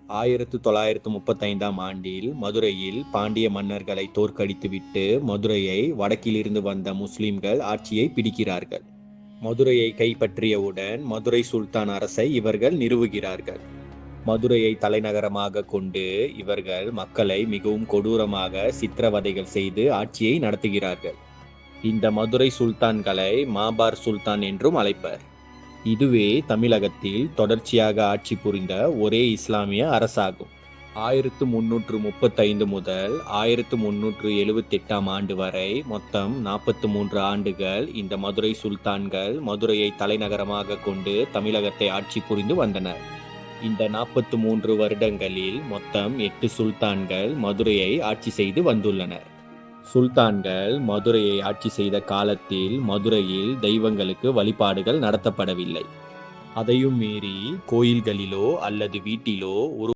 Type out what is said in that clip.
1935ஆம் ஆண்டில் மதுரையில் பாண்டிய மன்னர்களை தோற்கடித்துவிட்டு மதுரையை வடக்கிலிருந்து வந்த முஸ்லிம்கள் ஆட்சியை பிடிக்கிறார்கள். மதுரையை கைப்பற்றியவுடன் மதுரை சுல்தான் அரசை இவர்கள் நிறுவுகிறார்கள். மதுரையை தலைநகரமாக கொண்டு இவர்கள் மக்களை மிகவும் கொடூரமாக சித்திரவதைகள் செய்து ஆட்சியை நடத்துகிறார்கள். இந்த மதுரை சுல்தான்களை மாபார் சுல்தான் என்றும் அழைப்பர். இதுவே தமிழகத்தில் தொடர்ச்சியாக ஆட்சி புரிந்த ஒரே இஸ்லாமிய அரசாகும். 1335 முதல் 1378ஆம் ஆண்டு வரை மொத்தம் 43 ஆண்டுகள் இந்த மதுரை சுல்தான்கள் மதுரையை தலைநகரமாக கொண்டு தமிழகத்தை ஆட்சி புரிந்து வந்தனர். இந்த 43 வருடங்களில் மொத்தம் 8 சுல்தான்கள் மதுரையை ஆட்சி செய்து வந்துள்ளனர். சுல்தான்கள் மதுரையை ஆட்சி செய்த காலத்தில் மதுரையில் தெய்வங்களுக்கு வழிபாடுகள் நடத்தப்படவில்லை. அதையும் மீறி கோயில்களிலோ அல்லது வீட்டிலோ